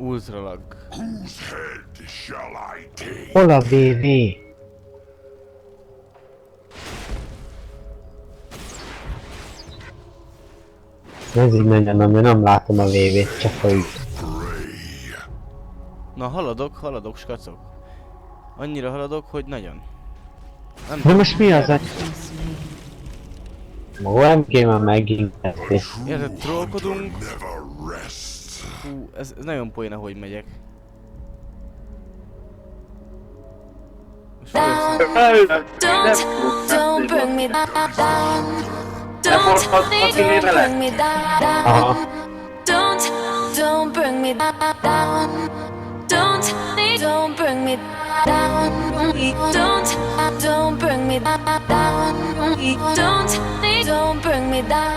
Ultralag. Hol a VV? Ez így nagyon nem látom a VV-t, csak hogy... Na haladok, skacok. Annyira haladok, hogy nagyon. Nem De most mi az a... OMG már megint teszi. érted, trollkodunk. Hú, ez nagyon poén, ahogy megyek. Most Don't bring me down. Don't bring me down. Aha. Don't bring me down. Don't bring me down. Don't bring me down. Don't bring me down.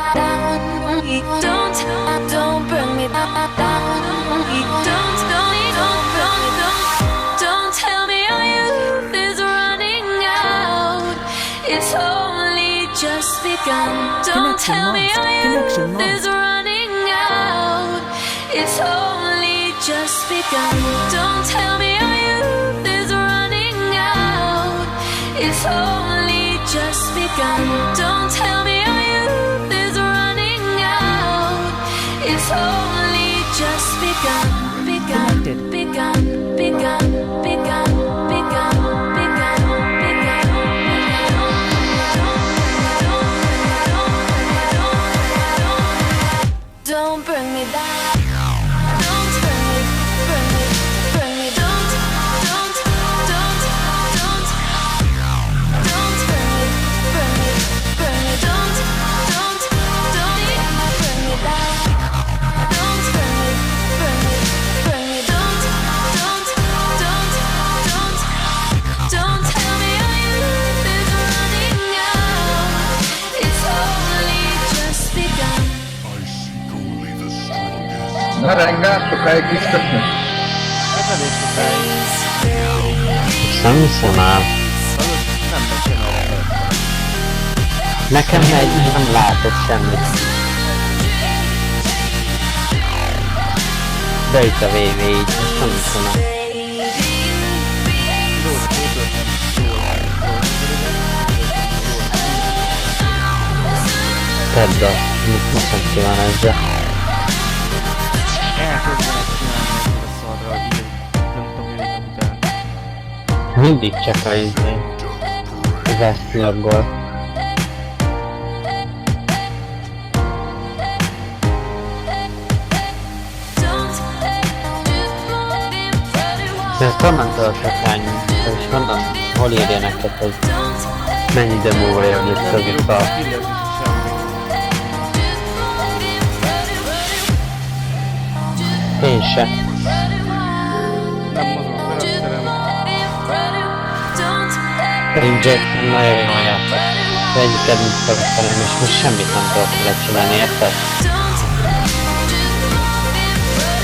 Don't bring me down. Don't tell me our youth is running out. It's only just begun. Don't tell me our youth is running out. It's only just begun. Don't tell me our youth is running out. It's only just begun. Don't tell me our youth is running out. It's only just begun. Begun. Begun. Begun. Begun. Begun. Don't bring me down. Don't bring me. Don't bring me. Don't bring me down. Don't bring me. Don't tell me our youth is running out. It's only just begun. Na rengás, sokáig biztatni. ez elég sokáig. Nem hiszem el. Nem megy erre. Nekem nem látok semmit. De itt a VV így, most nem hiszem el. Tedd azt, mit most ki van ezzel. Elkezdenek csinálni ezzel a szarral, így nem tudom, hogy jönnek után. Mindig csak a izé. Az esznyagol. De ezt honnan tudod sokány, és honnan, hol írja neked, hogy mennyi idő múlva jön vissza. Én se. Nem mozog a karakterem. Én Jackson nagyon jól játszott. Az egyik kedvenc karakterem, és most semmit nem tudok vele csinálni, érted?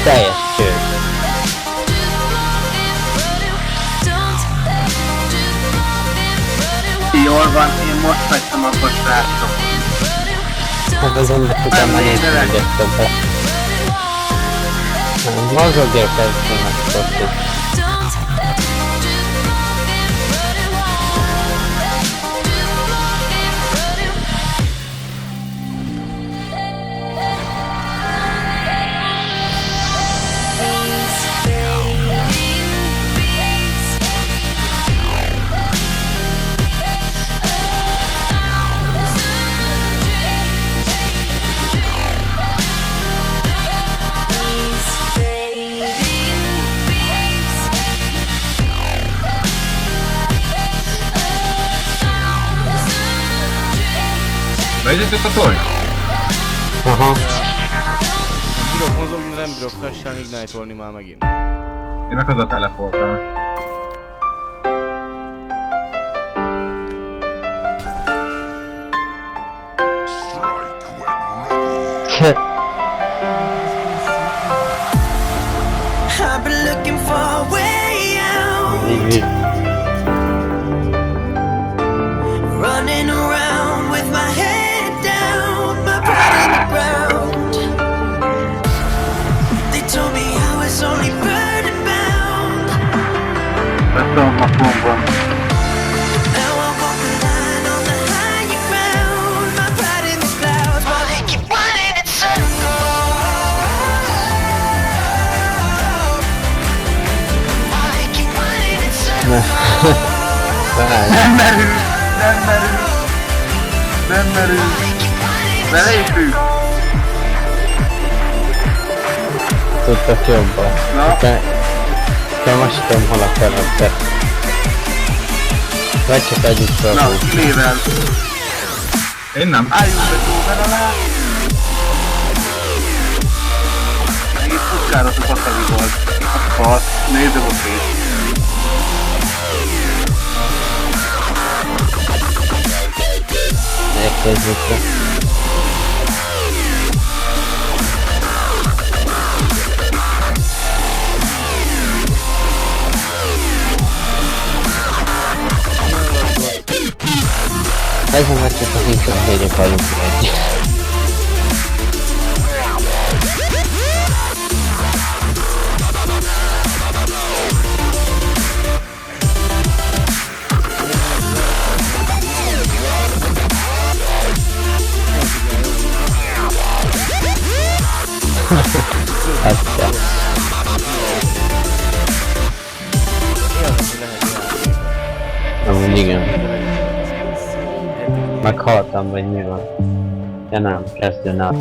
Teljes cső. Jól van, én most hagytam abba, srácok. Hát az ennek után már néztem egyet többet. Mozogjél kezdeni a sportot. Vezetek a torny? Aha. Bírok mozogni, nem bírok hasán ignite-olni már megint. Én meg oda teleportálom. I've been looking for a way out, running around with my head down, my pride in the ground. They told me I was only Várj. Nem merül! Nem merül! Nem merül! Belépünk! Tudtak jobban. Na. Te most tudom, hol a karakter. Vagy csak együtt Na, fogunk. kilével! Én nem. Álljunk be tóven alá! Még itt puskáros a Fatavi volt. A fasz, nézd a fét. Elkezdjük le. Ezen meg csak az inkább végig vagyunk egy. Aztán. Amúgy igen. Meghaltam, vagy mi van? Ja nem, kezdjön el.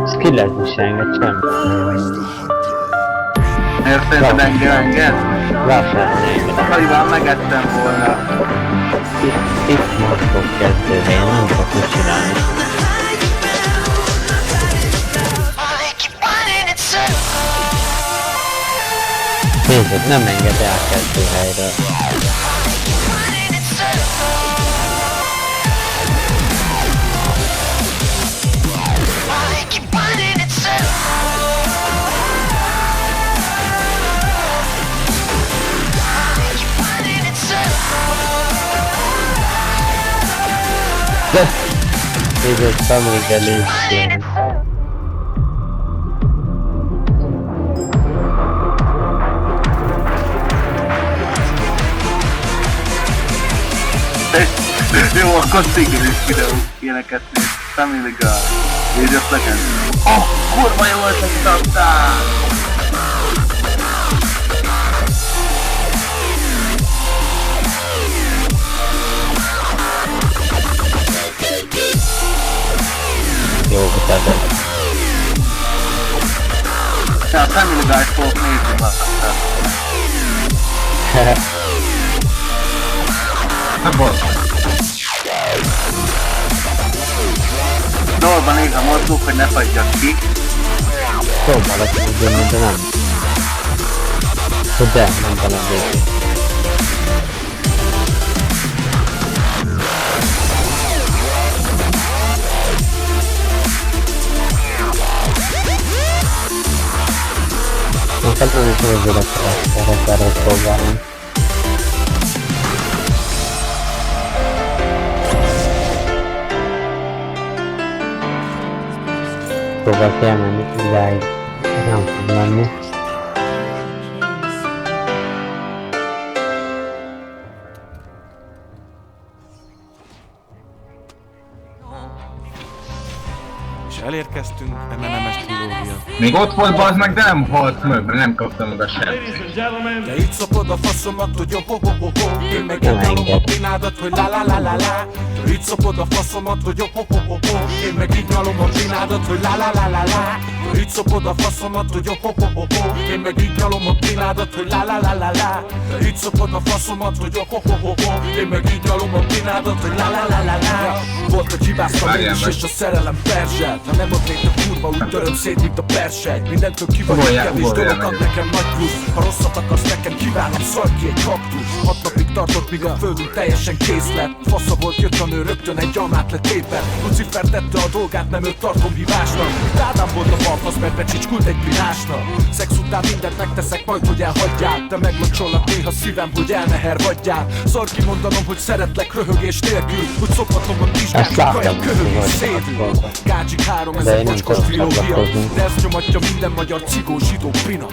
Skillezni se enged semmi. Érted engem? Ráfelni engedem. Hajval megettem volna. Itt most fog kezdődni, én nem tudok mit csinálni. Nézzük, nem enged elkezdő helyről. Nézzük, famígelésként. Jó, akkor szigorús videó ilyeneket néz. Family Guy. Age of Legends. Oh, kurva jó ötletet adtál! Jó, utána. Ja, a Family Guy-t fogok nézni már. Hát bocs. Dolban néha mozdulok, hogy ne fagyjak ki. Próbálok mozdulni, de nem. De nem talán végig. Most nem is mozdul a karakterhez próbálom. Próbálok elmenni, idáig nem fog menni. És elérkeztünk, MMM-es trilógia. Még ott volt bazd meg, de nem halt meg, mert nem kaptam meg a semmit. De így szopod a faszomat, hogy ho-ho-ho-ho. Én meg nyalom a pinádat, hogy la-la-la-la-la. Így szopod a faszomat, hogy ho-ho-ho-ho. Én meg így nyalom a pinádat, hogy la-la-la-la-la. Így szopod a faszomat, hogy ho-ho-ho-ho. Én meg így nyalom a pinádat, hogy la-la-la-la-la. Így szopod a faszomat, hogy ho-ho-ho-ho. Én meg így nyalom a pinádat, hogy la-la-la-la-la. Volt, hogy hibáztam én is, és a szerelem perzselt. Ha nem adnék a kurva, úgy töröm szét, mint a persej. Mindentől ki vagyok kevés dolog, ad nekem nagy plusz. Ha rosszat akarsz nekem, kívánom, szarj ki egy kaktusz. 6 napig tartott, míg a földünk teljesen kész lett. Fasza volt, jött a nő, rögtön egy almát lett éppen. Lucifer tette a dolgát, nem őt tartom hívásnak. Ádám volt a balfasz, mert becsicskult egy pinásnak. Szex után mindent megteszek majd, hogy elhagyjál. De meglocsollak néha szívem, hogy elmehervadjál. Szar kimondanom, hogy szeretlek röhögés nélkül. Hogy szophatom a kisgát, kaja köhögés szédül. Gácsik 3000 bocskos trilógia. De ezt nyomatja minden magyar cigó, zsidó, pina.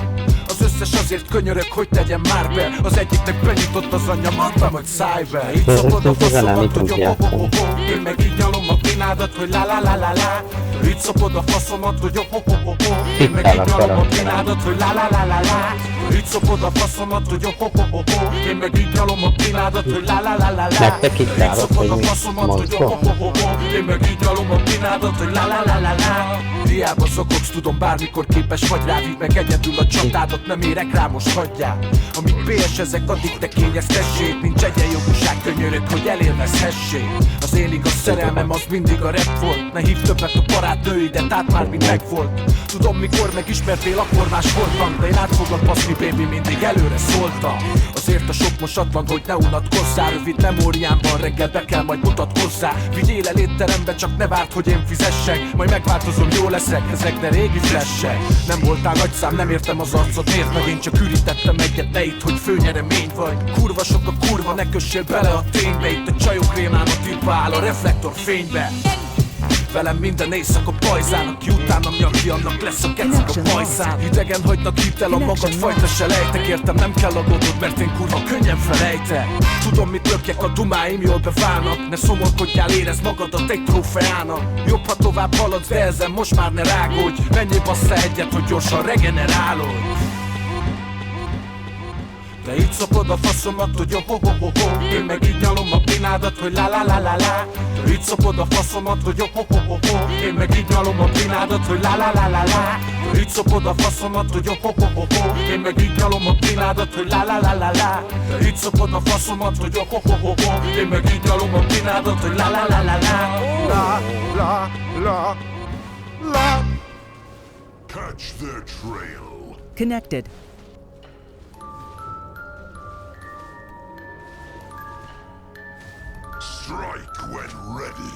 Az összes azért könyörög, hogy tegyen már be. Az egyiknek benyitott az anyja, anya, mondtam, hogy szállj be. Így szopod a faszomat, hogy ho-ho-ho-ho. Én meg így nyalom a pinádat, hogy la-la-la-la-la. Így szopod a faszomat, hogy ho-ho-ho-ho. Én meg így nyalom a pinádat, hogy la-la-la-la-la. Így szopod a faszomat, hogy ho-ho-ho-ho. Én meg így nyalom a pinádat, hogy la-la-la-la-la. Nektek itt Így állok, szopod a hogy mi faszomat, hogy mozgok. ho-ho-ho-ho. Én meg így nyalom a pinádat, hogy la-la-la-la-la. Hiába szokogsz, tudom bármikor képes vagy rá. Vidd meg egyedül a csatádat, nem érek rá, most hagyjál. Amíg PS ezek, addig te kényeztessék. Nincs egyenjogúság, könyörök, hogy elélvezhessék. Az én igaz szerelmem az mindig a rap volt. Ne hívd többet a barátnőidet, át már mind megvolt. Tudom mikor megismertél, akkor más voltam. De én át foglak baszni, baby, mindig előre szóltam. Azért a sok mosatlan, hogy ne unatkozzál. Rövid memóriámban reggel be kell majd mutatkozzá. Vigyél el étterembe, csak ne várd, hogy én fizessek. Majd megváltozom, jó leszek, ezek de régi flashek. Nem voltál nagyszám, nem értem az arcod, miért meg én csak ürítettem egyet, ne itt, hogy főnyeremény vagy. Kurva sok a kurva, ne kössél bele a ténybe. Itt a csajok rémámat írva áll a reflektor fénybe. Velem minden éjszaka pajzán, aki utánam jön ki, annak lesz a kecik a pajzán. Idegen hagynak hitel a magad fajta selejtek. Értem, nem kell aggódod, mert én kurva könnyen felejtek. Tudom, mit lökjek, a dumáim jól beválnak. Ne szomorkodjál, érezd magadat egy trófeának. Jobb, ha tovább haladsz, de ezen most már ne rágódj. Menjél bassza egyet, hogy gyorsan regenerálódj. Te így szopod a faszomat, hogy ho-ho-ho-ho. Én meg így nyalom a pinádat, hogy la-la-la-la-la. Te így szopod a faszomat, hogy ho-ho-ho-ho. Én meg így nyalom a pinádat, hogy la-la-la-la-la. Te így szopod a faszomat, hogy ho-ho-ho-ho. Én meg így nyalom a pinádat, hogy la-la-la-la-la. Te így szopod a faszomat, hogy ho-ho-ho-ho. Én meg így nyalom a pinádat, hogy la-la-la-la-la. La-la-la-la. Catch their trail. Connected. Strike when ready.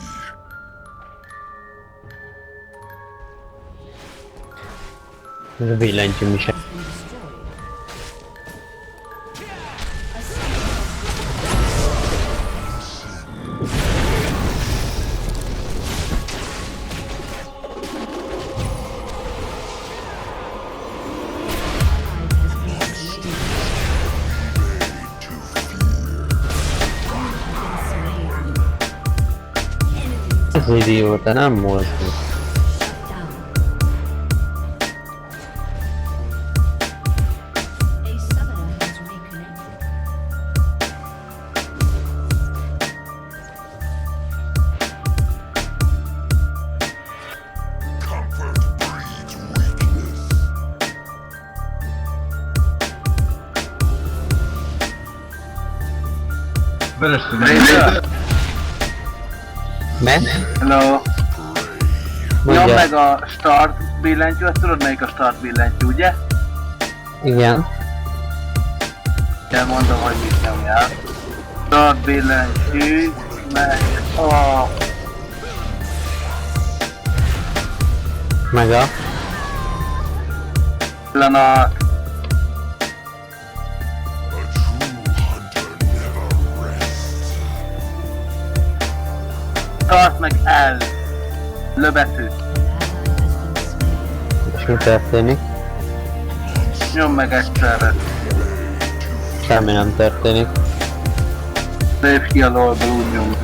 Ez a billentyűm is. Ez idióta, nem mozdul. Comfort breeds weakness. Vörös Razer. Mert? Hello. Nyom Mondja. meg a start billentyű, azt tudod melyik a start billentyű, ugye? Igen. Kell mondom, hogy mit nyomjál. Start billentyű, meg a... Meg a... pillanat. A true hunter never rests. Start meg L. Löbetű. És mi történik? Nyom meg egyszerre. Semmi nem történik. Lépj ki a lolból, úgy nyom.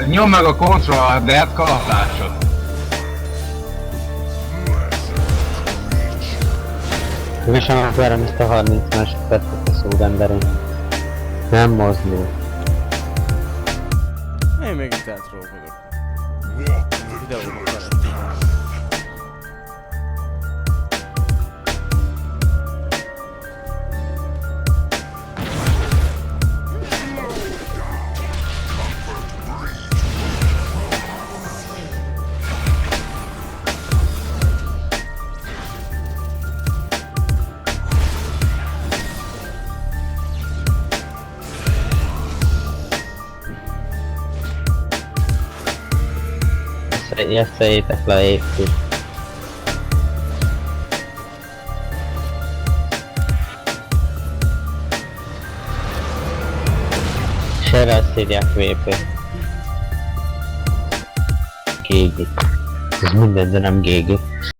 Nyom meg a kontroll D-t kalapásod. Mi sem akarom ezt a 30 másodpercet a szórenderén. Nem mozdul. Én még itt eltrókodok. Videóban felett. Jösszejétek le épít. És erre azt írják VP. Gégi. Ez minden, de nem gégi.